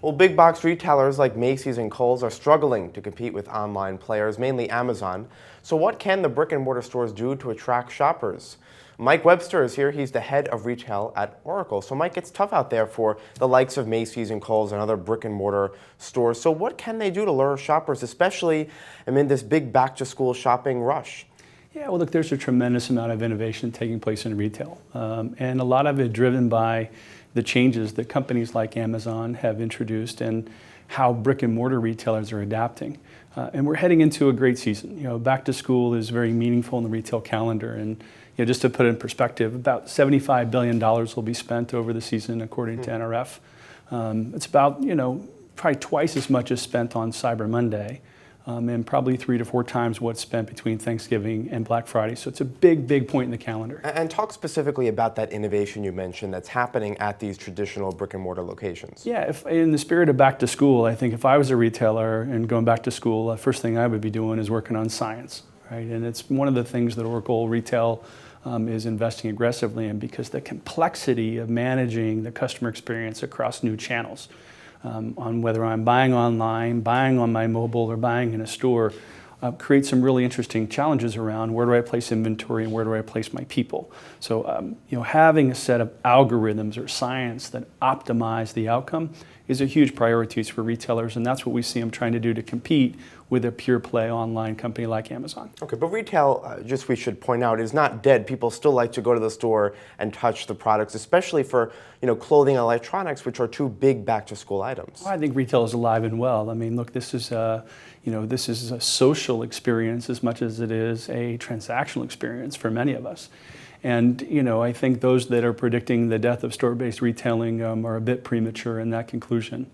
Well, big box retailers like Macy's and Kohl's are struggling to compete with online players, mainly Amazon. So what can the brick and mortar stores do to attract shoppers? Mike Webster is here. He's the head of retail at Oracle. So Mike, it's tough out there for the likes of Macy's and Kohl's and other brick and mortar stores. So what can they do to lure shoppers, especially amid this big back to school shopping rush? Yeah, well, look, there's a tremendous amount of innovation taking place in retail, and a lot of it driven by the changes that companies like Amazon have introduced and how brick and mortar retailers are adapting. And we're heading into a great season. You know, back to school is very meaningful in the retail calendar, and just to put it in perspective, about $75 billion will be spent over the season, according to NRF. It's about probably twice as much as spent on Cyber Monday. And probably 3 to 4 times what's spent between Thanksgiving and Black Friday. So it's a big, big point in the calendar. And talk specifically about that innovation you mentioned that's happening at these traditional brick and mortar locations. Yeah, if in the spirit of back to school, I think if I was a retailer and going back to school, the first thing I would be doing is working on science, right? And it's one of the things that Oracle Retail is investing aggressively in, because the complexity of managing the customer experience across new channels, on whether I'm buying online, buying on my mobile, or buying in a store, creates some really interesting challenges around where do I place inventory and where do I place my people. So having a set of algorithms or science that optimize the outcome is a huge priority for retailers, and that's what we see them trying to do to compete with a pure play online company like Amazon. Okay, but retail, just we should point out, is not dead. People still like to go to the store and touch the products, especially for clothing and electronics, which are two big back-to-school items. Well, I think retail is alive and well. I mean, look, this is a social experience as much as it is a transactional experience for many of us. And I think those that are predicting the death of store-based retailing are a bit premature in that conclusion.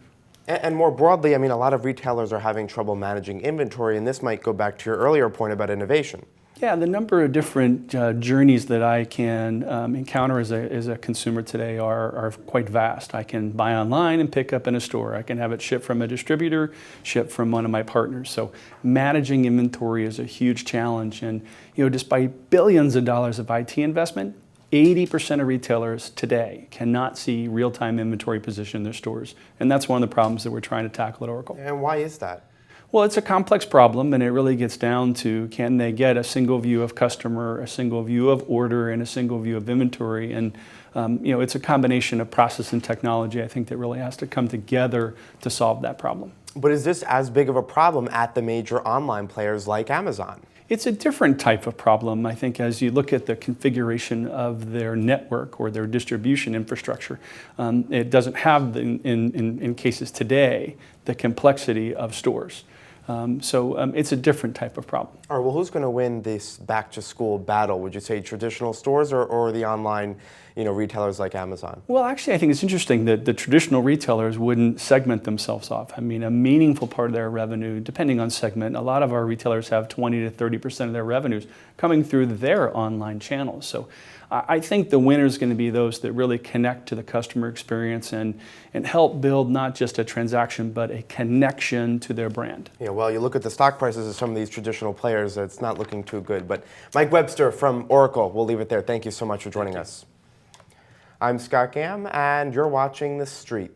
And more broadly, I mean, a lot of retailers are having trouble managing inventory, and this might go back to your earlier point about innovation. Yeah, the number of different journeys that I can encounter as a consumer today are quite vast. I can buy online and pick up in a store. I can have it shipped from a distributor, shipped from one of my partners. So managing inventory is a huge challenge. And despite billions of dollars of IT investment, 80% of retailers today cannot see real-time inventory position in their stores. And that's one of the problems that we're trying to tackle at Oracle. And why is that? Well, it's a complex problem, and it really gets down to, can they get a single view of customer, a single view of order, and a single view of inventory? And it's a combination of process and technology, I think, that really has to come together to solve that problem. But is this as big of a problem at the major online players like Amazon? It's a different type of problem, I think, as you look at the configuration of their network or their distribution infrastructure. It doesn't have, in cases today, the complexity of stores. So it's a different type of problem. All right, well, who's going to win this back-to-school battle? Would you say traditional stores or the online retailers like Amazon? Well, actually, I think it's interesting that the traditional retailers wouldn't segment themselves off. I mean, a meaningful part of their revenue, depending on segment, a lot of our retailers have 20 to 30% of their revenues coming through their online channels. So I think the winner is going to be those that really connect to the customer experience and help build not just a transaction, but a connection to their brand. Yeah, well, you look at the stock prices of some of these traditional players, it's not looking too good. But Mike Webster from Oracle, we'll leave it there. Thank you so much for joining us. I'm Scott Gam, and you're watching The Street.